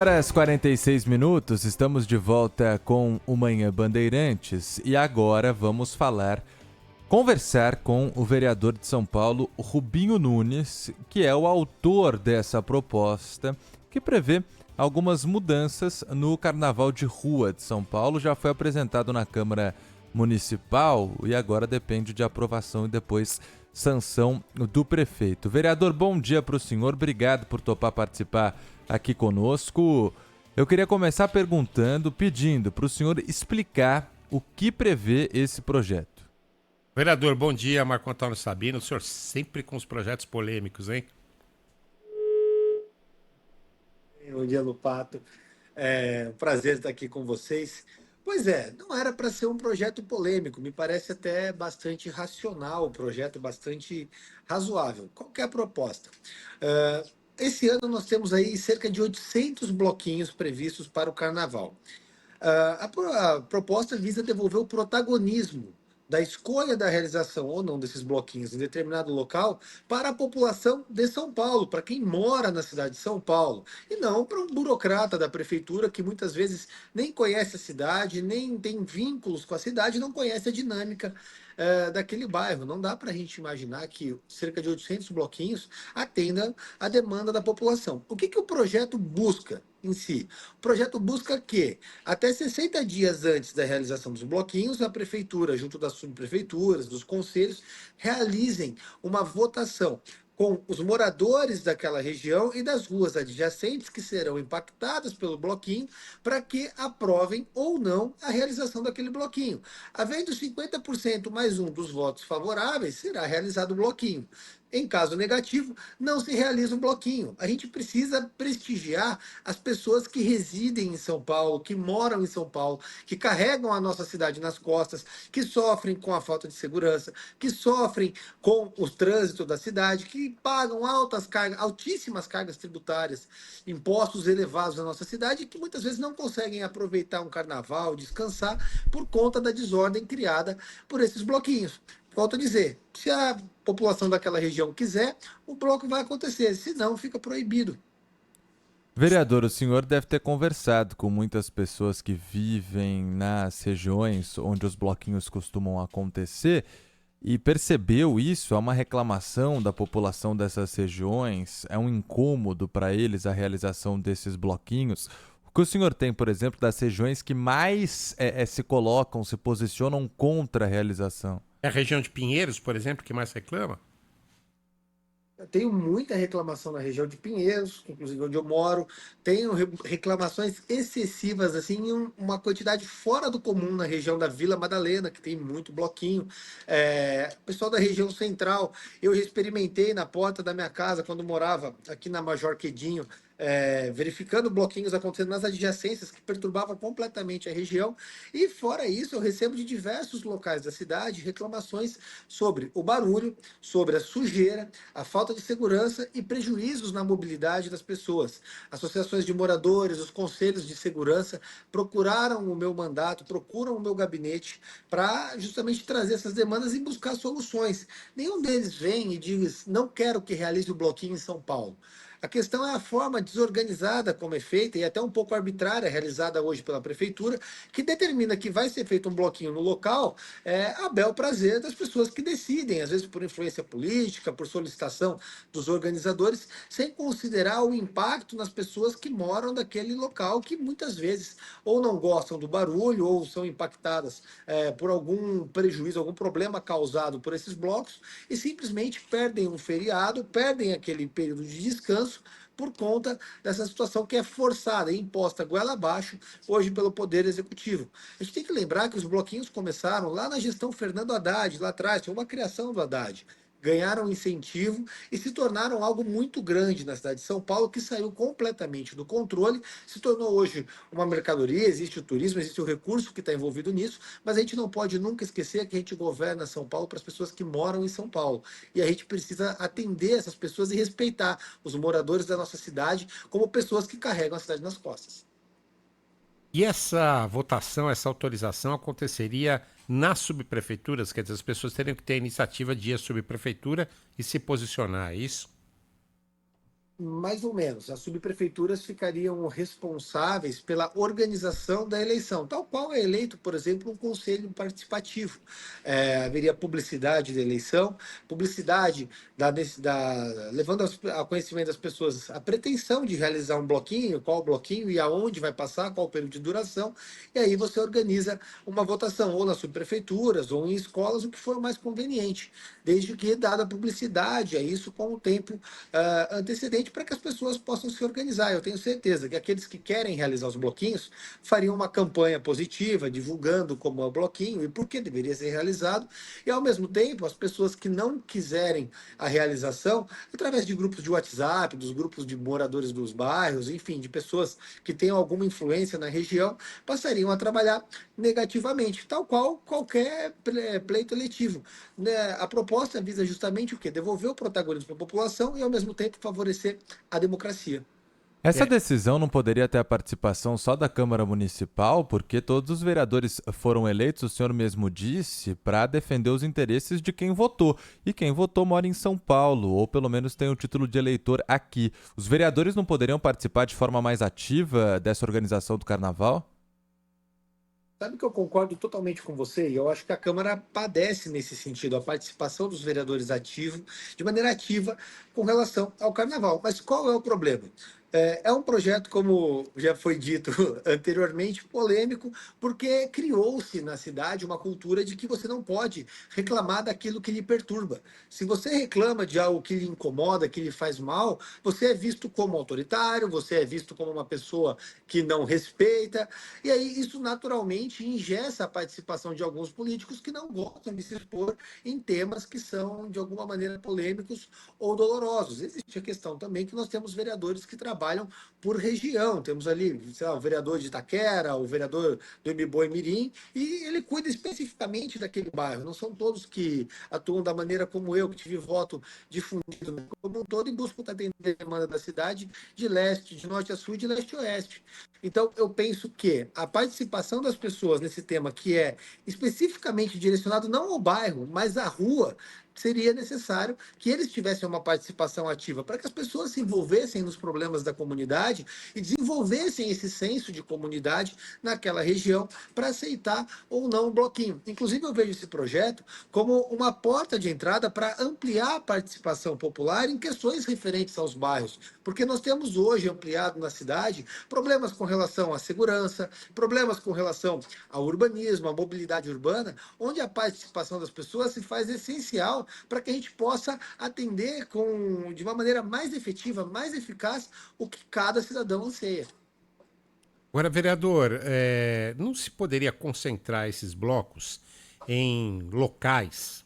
Às 46 minutos, estamos de volta com o Manhã Bandeirantes e agora vamos conversar com o vereador de São Paulo, Rubinho Nunes, que é o autor dessa proposta que prevê algumas mudanças no Carnaval de Rua de São Paulo. Já foi apresentado na Câmara Municipal e agora depende de aprovação e depois sanção do prefeito. Vereador, bom dia para o senhor, obrigado por topar participar aqui conosco. Eu queria começar pedindo para o senhor explicar o que prevê esse projeto. Vereador, bom dia, Marco Antônio Sabino. O senhor sempre com os projetos polêmicos, hein? Bom dia, Lupato. É um prazer estar aqui com vocês. Pois é, não era para ser um projeto polêmico, me parece até bastante racional, o projeto bastante razoável. Qual que é a proposta? Esse ano nós temos aí cerca de 800 bloquinhos previstos para o Carnaval. A proposta visa devolver o protagonismo da escolha da realização ou não desses bloquinhos em determinado local para a população de São Paulo, para quem mora na cidade de São Paulo, e não para um burocrata da prefeitura que muitas vezes nem conhece a cidade, nem tem vínculos com a cidade, não conhece a dinâmica daquele bairro. Não dá para a gente imaginar que cerca de 800 bloquinhos atendam a demanda da população. O que o projeto busca em si? O projeto busca que, até 60 dias antes da realização dos bloquinhos, a prefeitura, junto das subprefeituras, dos conselhos, realizem uma votação com os moradores daquela região e das ruas adjacentes que serão impactadas pelo bloquinho, para que aprovem ou não a realização daquele bloquinho. Havendo 50% mais um dos votos favoráveis, será realizado o bloquinho. Em caso negativo, não se realiza um bloquinho. A gente precisa prestigiar as pessoas que residem em São Paulo, que moram em São Paulo, que carregam a nossa cidade nas costas, que sofrem com a falta de segurança, que sofrem com o trânsito da cidade, que pagam altíssimas cargas tributárias, impostos elevados na nossa cidade, e que muitas vezes não conseguem aproveitar um carnaval, descansar, por conta da desordem criada por esses bloquinhos. Volto a dizer, se a população daquela região quiser, o bloco vai acontecer, se não, fica proibido. Vereador, o senhor deve ter conversado com muitas pessoas que vivem nas regiões onde os bloquinhos costumam acontecer e percebeu isso? É uma reclamação da população dessas regiões? É um incômodo para eles a realização desses bloquinhos? O que o senhor tem, por exemplo, das regiões que mais se posicionam contra a realização? É a região de Pinheiros, por exemplo, que mais reclama? Eu tenho muita reclamação na região de Pinheiros, inclusive onde eu moro. Tenho reclamações excessivas, assim, em uma quantidade fora do comum na região da Vila Madalena, que tem muito bloquinho. Pessoal da região central, eu já experimentei na porta da minha casa, quando morava aqui na Major Quedinho, verificando bloquinhos acontecendo nas adjacências que perturbavam completamente a região. E fora isso, eu recebo de diversos locais da cidade reclamações sobre o barulho, sobre a sujeira, a falta de segurança e prejuízos na mobilidade das pessoas. Associações de moradores, os conselhos de segurança procuraram o meu mandato, procuram o meu gabinete para justamente trazer essas demandas e buscar soluções. Nenhum deles vem e diz: não quero que realize o bloquinho em São Paulo. A questão é a forma desorganizada como é feita e até um pouco arbitrária realizada hoje pela prefeitura, que determina que vai ser feito um bloquinho no local, a bel prazer das pessoas que decidem, às vezes por influência política, por solicitação dos organizadores, sem considerar o impacto nas pessoas que moram daquele local, que muitas vezes ou não gostam do barulho ou são impactadas por algum prejuízo, algum problema causado por esses blocos e simplesmente perdem um feriado, perdem aquele período de descanso por conta dessa situação que é forçada e imposta goela abaixo hoje pelo Poder Executivo. A gente tem que lembrar que os bloquinhos começaram lá na gestão Fernando Haddad, lá atrás, tinha uma criação do Haddad. Ganharam incentivo e se tornaram algo muito grande na cidade de São Paulo, que saiu completamente do controle, se tornou hoje uma mercadoria, existe o turismo, existe o recurso que está envolvido nisso, mas a gente não pode nunca esquecer que a gente governa São Paulo para as pessoas que moram em São Paulo. E a gente precisa atender essas pessoas e respeitar os moradores da nossa cidade como pessoas que carregam a cidade nas costas. E essa votação, essa autorização aconteceria nas subprefeituras? Quer dizer, as pessoas teriam que ter a iniciativa de ir à subprefeitura e se posicionar, é isso? Mais ou menos. As subprefeituras ficariam responsáveis pela organização da eleição, tal qual é eleito, por exemplo, um conselho participativo. Haveria publicidade da eleição, publicidade levando a conhecimento das pessoas a pretensão de realizar um bloquinho, qual bloquinho e aonde vai passar, qual o período de duração, e aí você organiza uma votação, ou nas subprefeituras, ou em escolas, o que for mais conveniente, desde que dada a publicidade, é isso com o tempo antecedente para que as pessoas possam se organizar. Eu tenho certeza que aqueles que querem realizar os bloquinhos fariam uma campanha positiva, divulgando como é o bloquinho e por que deveria ser realizado, e ao mesmo tempo as pessoas que não quiserem a realização, através de grupos de WhatsApp, dos grupos de moradores dos bairros, enfim, de pessoas que tenham alguma influência na região, passariam a trabalhar negativamente, tal qual qualquer pleito eletivo. Né? A proposta visa justamente o quê? Devolver o protagonismo para a população e, ao mesmo tempo, favorecer a democracia. Essa decisão não poderia ter a participação só da Câmara Municipal, porque todos os vereadores foram eleitos, o senhor mesmo disse, para defender os interesses de quem votou. E quem votou mora em São Paulo, ou pelo menos tem o título de eleitor aqui. Os vereadores não poderiam participar de forma mais ativa dessa organização do carnaval? Sabe que eu concordo totalmente com você e eu acho que a Câmara padece nesse sentido, a participação dos vereadores de maneira ativa, com relação ao Carnaval. Mas qual é o problema? É um projeto, como já foi dito anteriormente, polêmico, porque criou-se na cidade uma cultura de que você não pode reclamar daquilo que lhe perturba. Se você reclama de algo que lhe incomoda, que lhe faz mal, você é visto como autoritário, você é visto como uma pessoa que não respeita, e aí isso naturalmente engessa a participação de alguns políticos que não gostam de se expor em temas que são, de alguma maneira, polêmicos ou dolorosos. Existe a questão também que nós temos vereadores que trabalham por região. Temos ali, sei lá, o vereador de Itaquera, o vereador do Mboi Mirim, e ele cuida especificamente daquele bairro. Não são todos que atuam da maneira como eu, que tive voto difundido como um todo, em busca de atender a demanda da cidade de leste, de norte a sul e de leste a oeste. Então, eu penso que a participação das pessoas nesse tema, que é especificamente direcionado não ao bairro, mas à rua, seria necessário que eles tivessem uma participação ativa para que as pessoas se envolvessem nos problemas da comunidade e desenvolvessem esse senso de comunidade naquela região para aceitar ou não o bloquinho. Inclusive, eu vejo esse projeto como uma porta de entrada para ampliar a participação popular em questões referentes aos bairros, porque nós temos hoje ampliado na cidade problemas com relação à segurança, problemas com relação ao urbanismo, à mobilidade urbana, onde a participação das pessoas se faz essencial para que a gente possa atender de uma maneira mais efetiva, mais eficaz, o que cada cidadão anseia. Agora, vereador, não se poderia concentrar esses blocos em locais,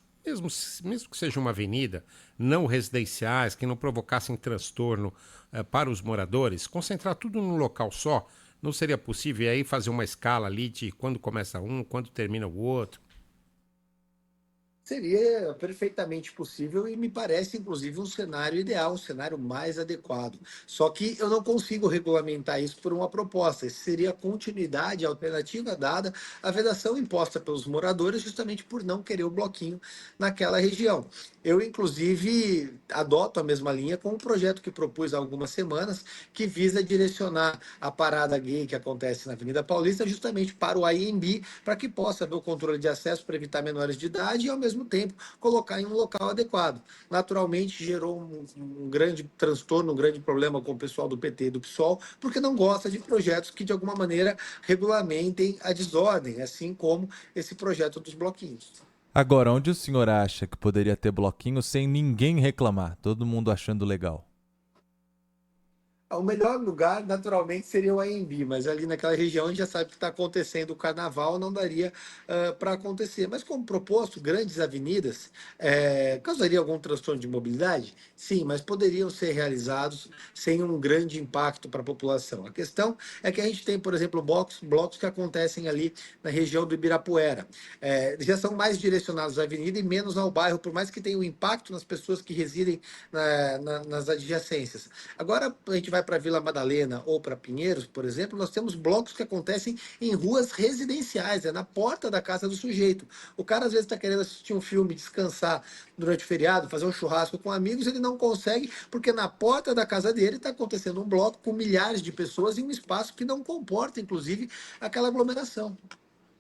mesmo que seja uma avenida, não residenciais, que não provocassem transtorno para os moradores, concentrar tudo num local só? Não seria possível aí fazer uma escala ali de quando começa um, quando termina o outro? Seria perfeitamente possível e me parece, inclusive, um cenário ideal, um cenário mais adequado. Só que eu não consigo regulamentar isso por uma proposta. Isso seria a continuidade, a alternativa dada à vedação imposta pelos moradores, justamente por não querer o bloquinho naquela região. Eu, inclusive, adoto a mesma linha com um projeto que propus há algumas semanas, que visa direcionar a parada gay que acontece na Avenida Paulista justamente para o IMB, para que possa haver o controle de acesso para evitar menores de idade e, ao mesmo tempo, colocar em um local adequado. Naturalmente, gerou um grande transtorno, um grande problema com o pessoal do PT e do PSOL, porque não gosta de projetos que, de alguma maneira, regulamentem a desordem, assim como esse projeto dos bloquinhos. Agora, onde o senhor acha que poderia ter bloquinho sem ninguém reclamar, todo mundo achando legal? O melhor lugar, naturalmente, seria o AMB, mas ali naquela região a gente já sabe que está acontecendo o carnaval, não daria para acontecer. Mas como proposto, grandes avenidas causaria algum transtorno de mobilidade? Sim, mas poderiam ser realizados sem um grande impacto para a população. A questão é que a gente tem, por exemplo, blocos que acontecem ali na região do Ibirapuera. Já são mais direcionados à avenida e menos ao bairro, por mais que tenha um impacto nas pessoas que residem nas adjacências. Agora a gente vai para Vila Madalena ou para Pinheiros, por exemplo, nós temos blocos que acontecem em ruas residenciais, é na porta da casa do sujeito. O cara às vezes está querendo assistir um filme, descansar durante o feriado, fazer um churrasco com amigos, ele não consegue, porque na porta da casa dele está acontecendo um bloco com milhares de pessoas em um espaço que não comporta, inclusive, aquela aglomeração.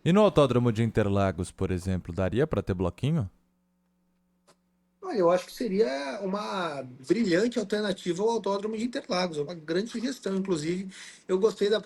E no Autódromo de Interlagos, por exemplo, daria para ter bloquinho? Olha, eu acho que seria uma brilhante alternativa ao Autódromo de Interlagos, é uma grande sugestão, inclusive. Eu gostei da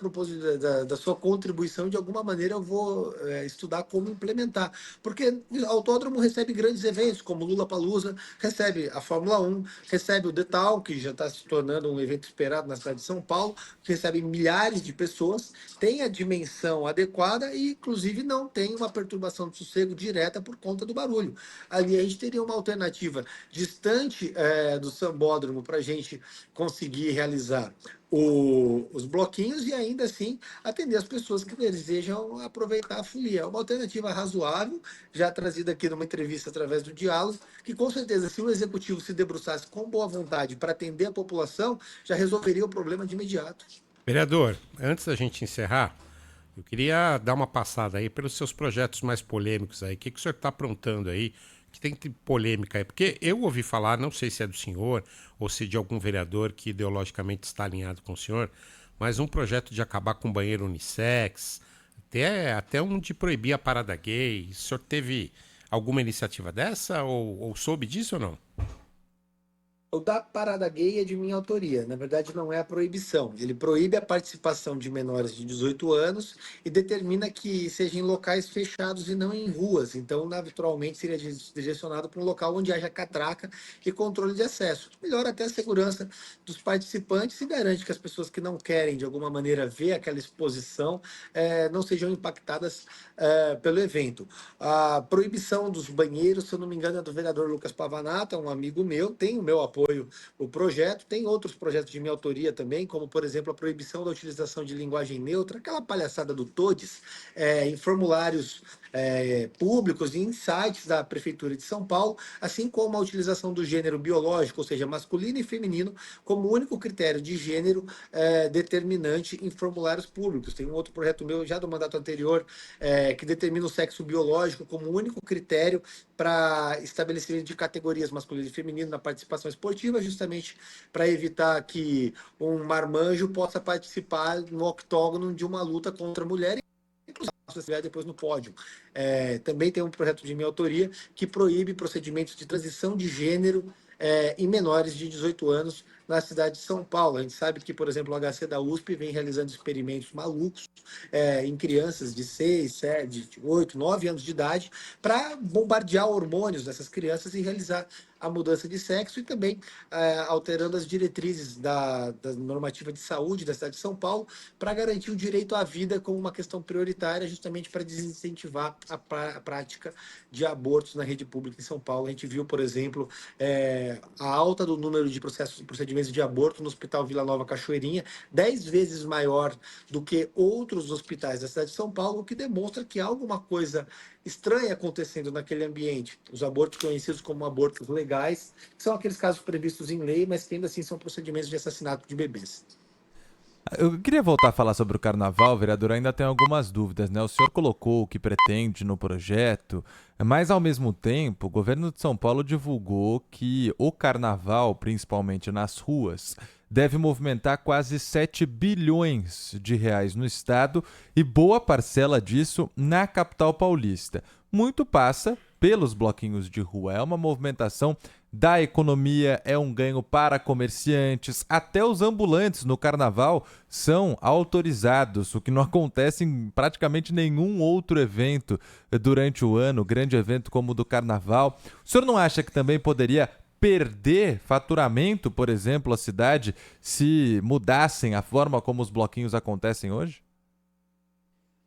da sua contribuição, de alguma maneira eu vou estudar como implementar, porque o autódromo recebe grandes eventos, como Lollapalooza, recebe a Fórmula 1, recebe o The Town, que já está se tornando um evento esperado na cidade de São Paulo, que recebe milhares de pessoas, tem a dimensão adequada e, inclusive, não tem uma perturbação de sossego direta por conta do barulho. Ali a gente teria uma alternativa distante do sambódromo para a gente conseguir realizar os bloquinhos e ainda assim atender as pessoas que desejam aproveitar a folia. É uma alternativa razoável, já trazida aqui numa entrevista através do diálogo, que com certeza, se o executivo se debruçasse com boa vontade para atender a população, já resolveria o problema de imediato. Vereador, antes da gente encerrar, eu queria dar uma passada aí pelos seus projetos mais polêmicos aí. O que o senhor está aprontando aí? Que tem polêmica aí? Porque eu ouvi falar, não sei se é do senhor ou se de algum vereador que ideologicamente está alinhado com o senhor, mas um projeto de acabar com banheiro unissex, até um de proibir a parada gay. O senhor teve alguma iniciativa dessa ou soube disso ou não? O da parada gay é de minha autoria. Na verdade, não é a proibição. Ele proíbe a participação de menores de 18 anos e determina que seja em locais fechados e não em ruas. Então, naturalmente, seria direcionado para um local onde haja catraca e controle de acesso. Melhora até a segurança dos participantes e garante que as pessoas que não querem, de alguma maneira, ver aquela exposição não sejam impactadas pelo evento. A proibição dos banheiros, se eu não me engano, é do vereador Lucas Pavanato, é um amigo meu, tem o meu apoio o projeto. Tem outros projetos de minha autoria também, como, por exemplo, a proibição da utilização de linguagem neutra, aquela palhaçada do Todes, em formulários públicos e em sites da Prefeitura de São Paulo, assim como a utilização do gênero biológico, ou seja, masculino e feminino, como único critério de gênero determinante em formulários públicos. Tem um outro projeto meu, já do mandato anterior, que determina o sexo biológico como único critério para estabelecimento de categorias masculino e feminino na participação esportiva, justamente para evitar que um marmanjo possa participar no octógono de uma luta contra a mulher e depois no pódio. Também tem um projeto de minha autoria que proíbe procedimentos de transição de gênero em menores de 18 anos na cidade de São Paulo. A gente sabe que, por exemplo, o HC da USP vem realizando experimentos malucos em crianças de 6, 7, 8, 9 anos de idade para bombardear hormônios dessas crianças e realizar a mudança de sexo e também alterando as diretrizes da normativa de saúde da cidade de São Paulo para garantir o direito à vida como uma questão prioritária, justamente para desincentivar a prática de abortos na rede pública em São Paulo. A gente viu, por exemplo, a alta do número de procedimentos de aborto no Hospital Vila Nova Cachoeirinha, 10 vezes maior do que outros hospitais da cidade de São Paulo, o que demonstra que há alguma coisa estranha acontecendo naquele ambiente. Os abortos conhecidos como abortos legais, que são aqueles casos previstos em lei, mas que ainda assim são procedimentos de assassinato de bebês. Eu queria voltar a falar sobre o carnaval, vereador. Ainda tenho algumas dúvidas, né? O senhor colocou o que pretende no projeto, mas ao mesmo tempo, o governo de São Paulo divulgou que o carnaval, principalmente nas ruas, deve movimentar quase 7 bilhões de reais no estado e boa parcela disso na capital paulista. Muito passa pelos bloquinhos de rua. É uma movimentação da economia, é um ganho para comerciantes, até os ambulantes no carnaval são autorizados, o que não acontece em praticamente nenhum outro evento durante o ano, grande evento como o do carnaval. O senhor não acha que também poderia perder faturamento, por exemplo, a cidade, se mudassem a forma como os bloquinhos acontecem hoje?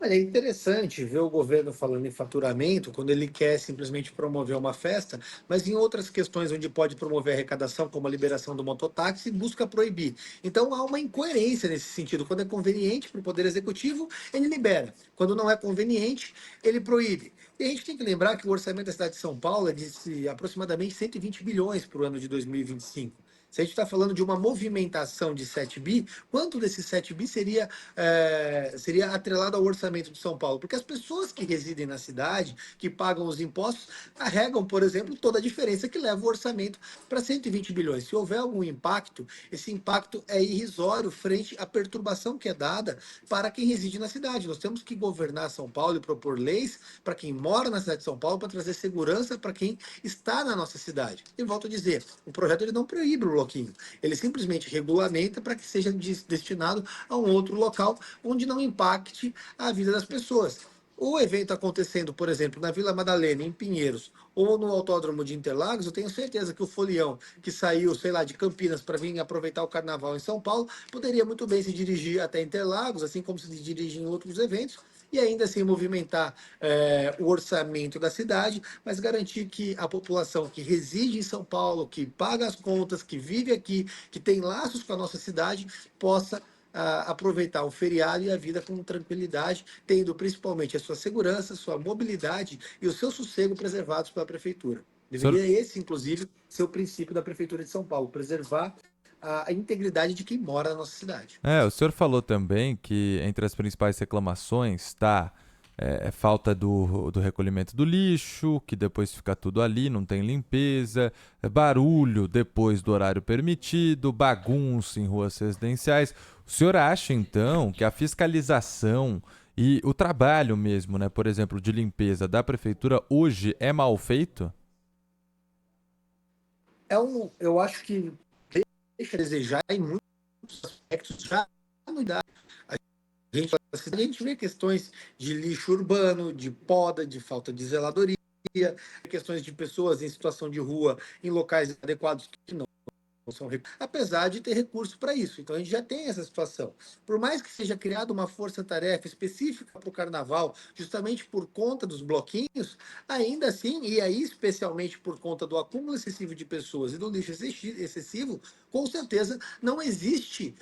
Olha, é interessante ver o governo falando em faturamento quando ele quer simplesmente promover uma festa, mas em outras questões onde pode promover arrecadação, como a liberação do mototáxi, busca proibir. Então há uma incoerência nesse sentido. Quando é conveniente para o Poder Executivo, ele libera. Quando não é conveniente, ele proíbe. E a gente tem que lembrar que o orçamento da cidade de São Paulo é de aproximadamente 120 bilhões para o ano de 2025. Se a gente está falando de uma movimentação de 7 bi, quanto desses 7 bi seria atrelado ao orçamento de São Paulo? Porque as pessoas que residem na cidade, que pagam os impostos, carregam, por exemplo, toda a diferença que leva o orçamento para 120 bilhões. Se houver algum impacto, esse impacto é irrisório frente à perturbação que é dada para quem reside na cidade. Nós temos que governar São Paulo e propor leis para quem mora na cidade de São Paulo, para trazer segurança para quem está na nossa cidade. E volto a dizer, o projeto ele não proíbe o bloquinho, ele simplesmente regulamenta para que seja destinado a um outro local onde não impacte a vida das pessoas. O evento acontecendo, por exemplo, na Vila Madalena, em Pinheiros, ou no Autódromo de Interlagos, eu tenho certeza que o folião que saiu, sei lá, de Campinas para vir aproveitar o carnaval em São Paulo, poderia muito bem se dirigir até Interlagos, assim como se dirige em outros eventos, e ainda assim movimentar o orçamento da cidade, mas garantir que a população que reside em São Paulo, que paga as contas, que vive aqui, que tem laços com a nossa cidade, possa aproveitar o feriado e a vida com tranquilidade, tendo principalmente a sua segurança, sua mobilidade e o seu sossego preservados pela prefeitura. Deveria esse, inclusive, ser o princípio da Prefeitura de São Paulo, preservar a integridade de quem mora na nossa cidade. O senhor falou também que entre as principais reclamações está falta do recolhimento do lixo, que depois fica tudo ali, não tem limpeza, barulho depois do horário permitido, bagunça em ruas residenciais. O senhor acha, então, que a fiscalização e o trabalho mesmo, né, por exemplo, de limpeza da prefeitura hoje é mal feito? Eu acho que deixa a desejar em muitos aspectos já na idade. A gente vê questões de lixo urbano, de poda, de falta de zeladoria, questões de pessoas em situação de rua, em locais adequados que não são, apesar de ter recurso para isso. Então a gente já tem essa situação. Por mais que seja criada uma força-tarefa específica para o carnaval, justamente por conta dos bloquinhos, ainda assim, e aí especialmente por conta do acúmulo excessivo de pessoas e do lixo excessivo, com certeza não existe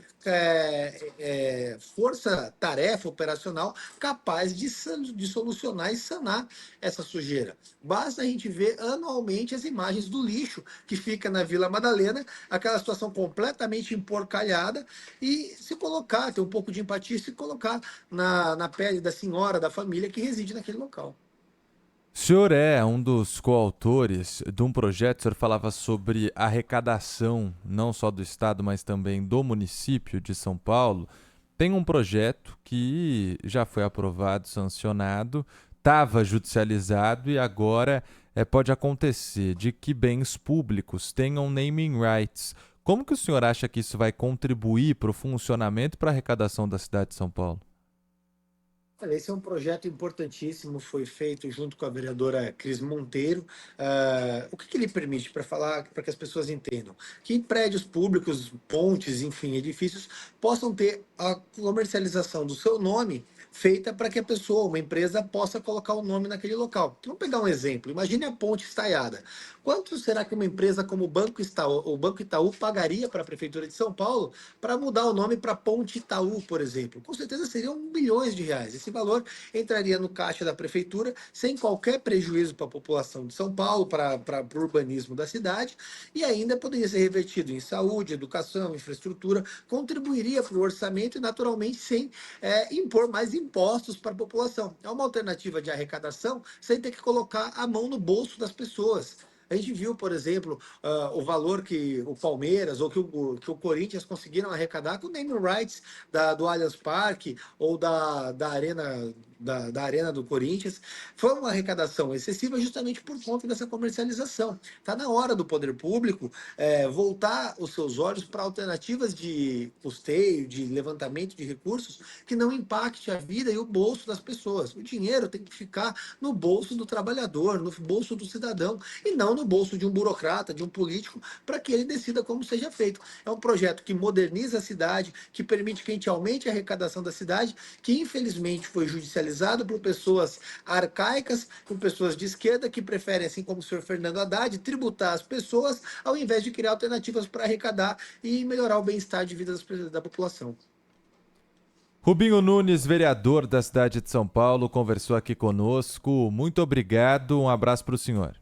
força-tarefa operacional capaz de solucionar e sanar essa sujeira. Basta a gente ver anualmente as imagens do lixo que fica na Vila Madalena, aquela situação completamente emporcalhada, e se colocar, ter um pouco de empatia e se colocar na pele da senhora, da família que reside naquele local. O senhor é um dos coautores de um projeto, o senhor falava sobre arrecadação, não só do Estado, mas também do município de São Paulo. Tem um projeto que já foi aprovado, sancionado, estava judicializado e agora pode acontecer de que bens públicos tenham naming rights. Como que o senhor acha que isso vai contribuir para o funcionamento e para a arrecadação da cidade de São Paulo? Esse é um projeto importantíssimo, foi feito junto com a vereadora Cris Monteiro. O que ele permite, para falar, para que as pessoas entendam? Que prédios públicos, pontes, enfim, edifícios, possam ter a comercialização do seu nome feita para que a pessoa, uma empresa, possa colocar o nome naquele local. Vamos pegar um exemplo. Imagine a ponte estaiada. Quanto será que uma empresa como o Banco Itaú pagaria para a Prefeitura de São Paulo para mudar o nome para Ponte Itaú, por exemplo? Com certeza seriam bilhões de reais. Esse valor entraria no caixa da Prefeitura sem qualquer prejuízo para a população de São Paulo, para o urbanismo da cidade, e ainda poderia ser revertido em saúde, educação, infraestrutura, contribuiria para o orçamento e, naturalmente, sem impor mais impostos para a população. É uma alternativa de arrecadação sem ter que colocar a mão no bolso das pessoas. A gente viu, por exemplo, o valor que o Palmeiras ou que o Corinthians conseguiram arrecadar com o naming rights do Allianz Parque ou da Arena do Corinthians. Foi uma arrecadação excessiva justamente por conta dessa comercialização. Está na hora do poder público voltar os seus olhos para alternativas de custeio, de levantamento de recursos que não impacte a vida e o bolso das pessoas. O dinheiro tem que ficar no bolso do trabalhador, no bolso do cidadão, e não no bolso de um burocrata, de um político, para que ele decida como seja feito. É um projeto que moderniza a cidade, que permite que a gente aumente a arrecadação da cidade, que infelizmente foi judicializado por pessoas arcaicas, por pessoas de esquerda, que preferem, assim como o senhor Fernando Haddad, tributar as pessoas, ao invés de criar alternativas para arrecadar e melhorar o bem-estar de vida da população. Rubinho Nunes, vereador da cidade de São Paulo, conversou aqui conosco. Muito obrigado, um abraço para o senhor.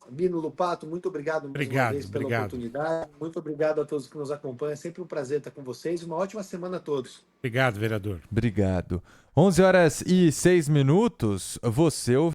Bino Lupato, muito obrigado mais uma vez pela oportunidade. Muito obrigado a todos que nos acompanham. É sempre um prazer estar com vocês. Uma ótima semana a todos. Obrigado, vereador. Obrigado. 11h06. Você